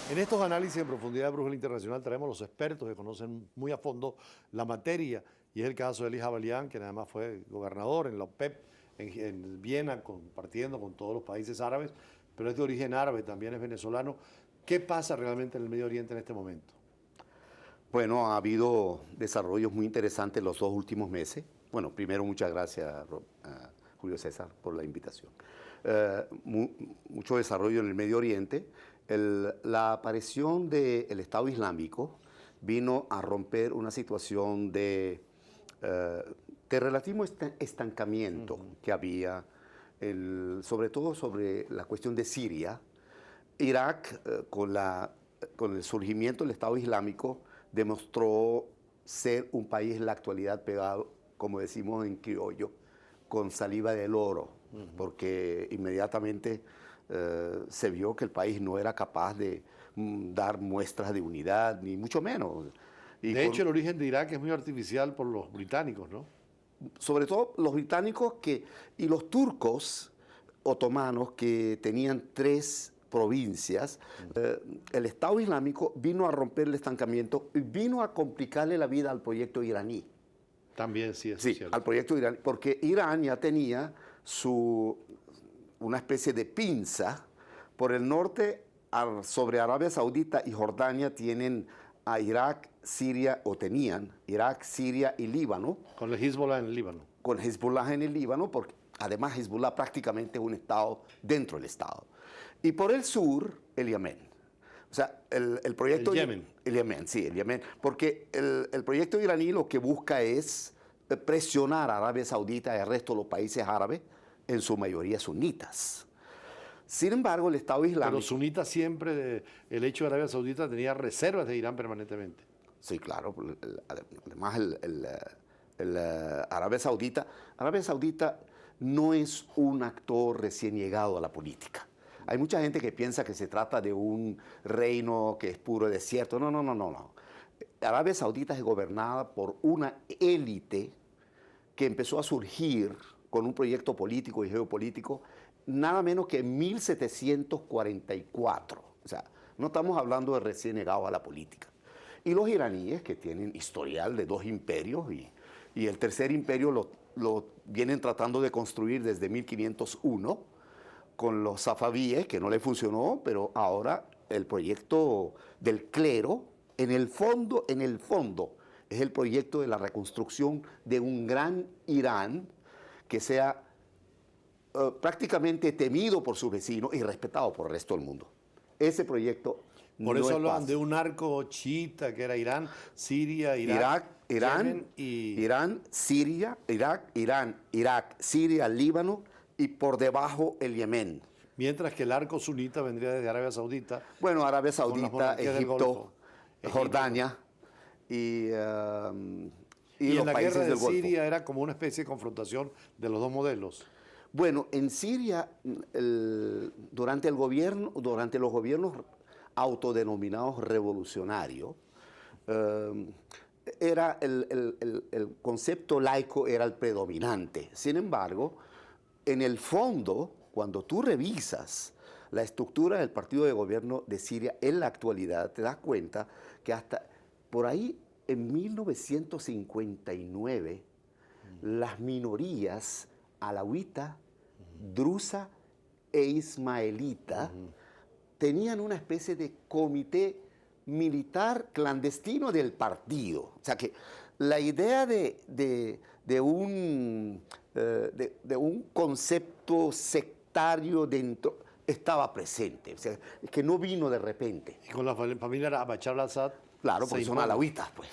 En estos análisis en profundidad de Brújula Internacional traemos los expertos que conocen muy a fondo la materia, y es el caso de Elie Jabalián, que además fue gobernador en la OPEP, en Viena, compartiendo con todos los países árabes, pero es de origen árabe, también es venezolano. ¿Qué pasa realmente en el Medio Oriente en este momento? Bueno, ha habido desarrollos muy interesantes los 2 últimos meses. Bueno, primero muchas gracias, Julio César, por la invitación. Mucho desarrollo en el Medio Oriente. La aparición del Estado Islámico vino a romper una situación de relativo estancamiento que había, sobre todo sobre la cuestión de Siria. Irak, con el surgimiento del Estado Islámico, demostró ser un país en la actualidad pegado, como decimos en criollo, con saliva del oro, porque inmediatamente se vio que el país no era capaz de dar muestras de unidad, ni mucho menos. De hecho, el origen de Irak es muy artificial por los británicos, ¿no? Sobre todo los británicos y los turcos otomanos, que tenían 3 provincias. El Estado Islámico vino a romper el estancamiento y vino a complicarle la vida al proyecto iraní. También sí, es Sí, cierto. al proyecto iraní, porque Irán ya tenía una especie de pinza por el norte. Sobre Arabia Saudita y Jordania tienen a Irak, Siria, o tenían Irak, Siria y Líbano. Con el Hezbollah en el Líbano. Con Hezbollah en el Líbano, porque además Hezbollah prácticamente es un estado dentro del estado. Y por el sur, el Yemen. O sea, el proyecto... El Yemen. El Yemen, sí, el Yemen. Porque el proyecto iraní lo que busca es presionar a Arabia Saudita y al resto de los países árabes, en su mayoría sunitas. Sin embargo, el Estado Islámico... Pero sunitas siempre, el hecho de Arabia Saudita tenía reservas de Irán permanentemente. Sí, claro. Además, Arabia Saudita no es un actor recién llegado a la política. Hay mucha gente que piensa que se trata de un reino que es puro desierto. No, no, no, no, no. Arabia Saudita es gobernada por una élite que empezó a surgir con un proyecto político y geopolítico nada menos que en 1744. O sea, no estamos hablando de recién llegados a la política. Y los iraníes, que tienen historial de 2 imperios, y el tercer imperio lo vienen tratando de construir desde 1501, con los safabíes, que no le funcionó, pero ahora el proyecto del clero, en el fondo, es el proyecto de la reconstrucción de un gran Irán que sea prácticamente temido por sus vecinos y respetado por el resto del mundo. Ese proyecto Por no eso es hablaban fácil. de un arco chiita que era Irán, Siria, Irak, Yemen Irán, Siria, Líbano, y por debajo el Yemen. mientras que el arco sunita vendría desde Arabia Saudita. Bueno, Arabia con las Saudita, monarquías del Egipto, Golfo. Jordania y Y los en la países guerra de del Golfo. Siria era como una especie de confrontación de los dos modelos. Bueno, en Siria, durante los gobiernos autodenominados revolucionarios, era el concepto laico era el predominante. Sin embargo, en el fondo, cuando tú revisas la estructura del partido de gobierno de Siria en la actualidad, te das cuenta que hasta por ahí, en 1959, las minorías alawita, drusa e ismaelita tenían una especie de comité militar clandestino del partido. O sea que la idea de un concepto sectario dentro estaba presente. O sea, es que no vino de repente. Y con la familia Bashar al-Assad. Claro, porque son alawitas, pues.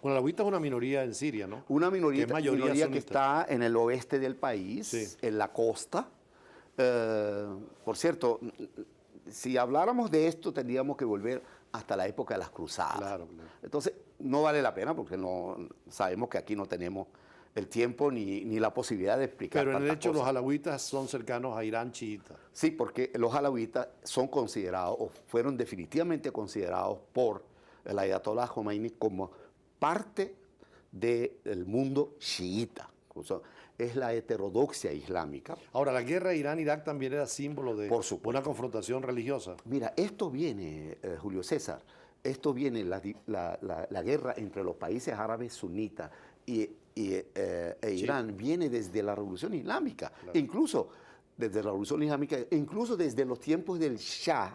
Bueno, la alawita es una minoría en Siria, ¿no? Una minoría, Que es mayoría que sunita. está en el oeste del país, Sí. en la costa. Por cierto, si habláramos de esto, tendríamos que volver hasta la época de las cruzadas. Claro, claro. Entonces, no vale la pena porque no sabemos que aquí no tenemos el tiempo ni la posibilidad de explicar. Pero en el tantas hecho los cosas. alawitas son cercanos a Irán chiita. Sí, porque los alawitas son considerados, o fueron definitivamente considerados por el Ayatollah Khomeini como parte del mundo chiita. O sea, es la heterodoxia islámica. Ahora, la guerra Irán-Irak también era símbolo de Por supuesto. una confrontación religiosa. Mira, esto viene, Julio César, esto viene, la guerra entre los países árabes sunitas e Irán viene desde la Revolución Islámica, Claro. incluso desde la Revolución Islámica, incluso desde los tiempos del Shah.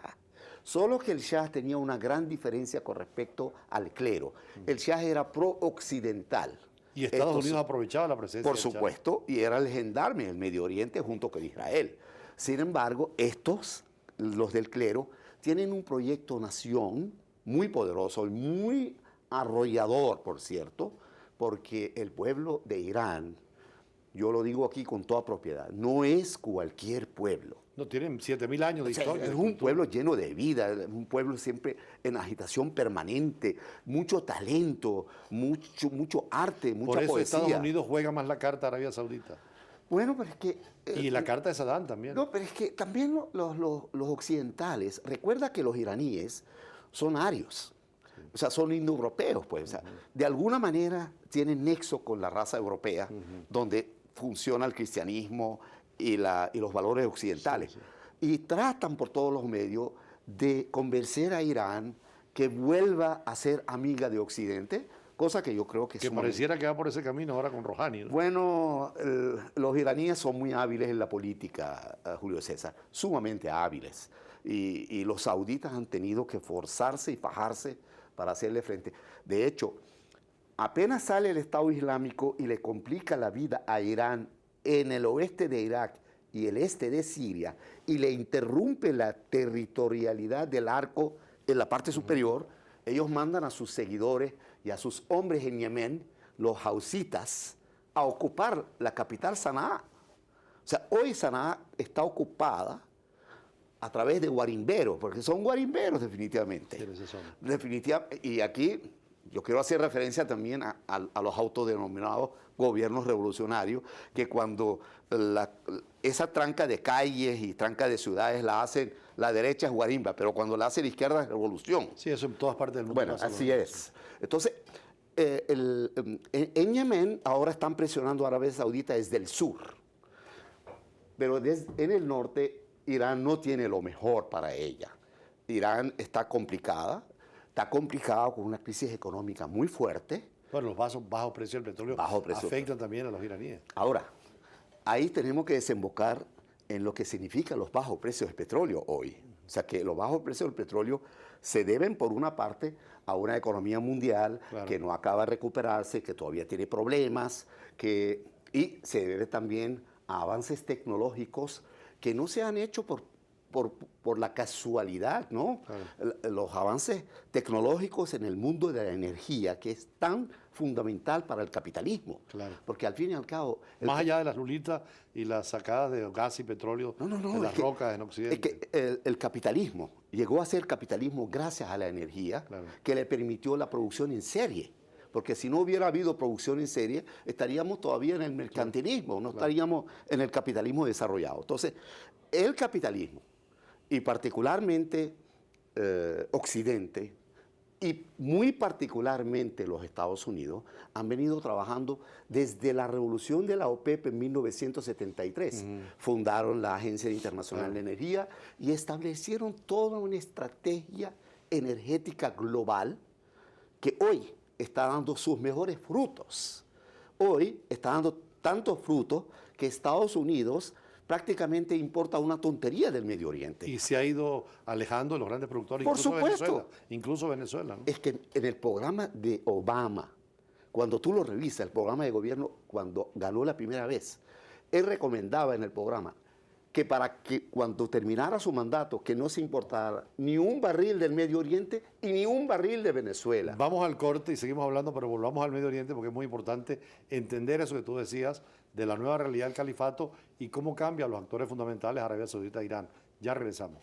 Solo que el Shah tenía una gran diferencia con respecto al clero. El Shah era pro-occidental. Y Estados Unidos aprovechaba la presencia Por del Shah. supuesto, y era el gendarme en el Medio Oriente junto con Israel. Sin embargo, estos, los del clero, tienen un proyecto nación muy poderoso y muy arrollador, por cierto, porque el pueblo de Irán, yo lo digo aquí con toda propiedad, no es cualquier pueblo. No, tienen 7.000 años de O sea, historia. es un pueblo lleno de vida, un pueblo siempre en agitación permanente, mucho talento, mucho arte, mucha Por eso poesía. Estados Unidos juega más la carta a Arabia Saudita. Bueno, pero es que... Y la carta de Saddam también. No, pero es que también los occidentales, recuerda que los iraníes son arios, o sea, son indoeuropeos, pues. O sea, de alguna manera tienen nexo con la raza europea, donde funciona el cristianismo y los valores occidentales. Sí, Y tratan por todos los medios de convencer a Irán que vuelva a ser amiga de Occidente, cosa que yo creo que es Que pareciera que va por ese camino ahora con Rouhani, ¿no? Bueno, los iraníes son muy hábiles en la política, Julio César, sumamente hábiles. Y los sauditas han tenido que forzarse y fajarse para hacerle frente. De hecho, apenas sale el Estado Islámico y le complica la vida a Irán en el oeste de Irak y el este de Siria, y le interrumpe la territorialidad del arco en la parte superior, ellos mandan a sus seguidores y a sus hombres en Yemen, los hausitas, a ocupar la capital Sanaa. O sea, hoy Sanaa está ocupada a través de guarimberos, porque son guarimberos definitivamente. Y aquí yo quiero hacer referencia también a los autodenominados gobiernos revolucionarios, que cuando esa tranca de calles y tranca de ciudades la hacen la derecha es guarimba, pero cuando la hace la izquierda es revolución. Sí, eso en todas partes del mundo. Bueno, así es. Entonces, en Yemen ahora están presionando a Arabia Saudita desde el sur, pero en el norte Irán no tiene lo mejor para ella. Irán está complicada con una crisis económica muy fuerte. Bueno, los bajos precios del petróleo afectan también a los iraníes. Ahora, ahí tenemos que desembocar en lo que significan los bajos precios del petróleo hoy. O sea, que los bajos precios del petróleo se deben, por una parte, a una economía mundial que no acaba de recuperarse, que todavía tiene problemas, y se debe también a avances tecnológicos que no se han hecho por la casualidad, ¿no? Claro. Los avances tecnológicos en el mundo de la energía, que es tan fundamental para el capitalismo. Claro. Porque al fin y al cabo... Más allá de las lulitas y las sacadas de gas y petróleo de las rocas en Occidente. Es que el capitalismo llegó a ser capitalismo gracias a la energía, que le permitió la producción en serie. Porque si no hubiera habido producción en serie, estaríamos todavía en el mercantilismo, no estaríamos en el capitalismo desarrollado. Entonces, el capitalismo, y particularmente Occidente, y muy particularmente los Estados Unidos, han venido trabajando desde la revolución de la OPEP en 1973. Fundaron la Agencia Internacional de Energía y establecieron toda una estrategia energética global que hoy está dando sus mejores frutos. Hoy está dando tantos frutos que Estados Unidos prácticamente importa una tontería del Medio Oriente. Y se ha ido alejando de los grandes productores, por supuesto. Incluso Venezuela, ¿no? Es que en el programa de Obama, cuando tú lo revisas, el programa de gobierno, cuando ganó la primera vez, él recomendaba en el programa que para que cuando terminara su mandato, que no se importara ni un barril del Medio Oriente y ni un barril de Venezuela. Vamos al corte y seguimos hablando, pero volvamos al Medio Oriente porque es muy importante entender eso que tú decías de la nueva realidad del califato y cómo cambian los actores fundamentales Arabia Saudita e Irán. Ya regresamos.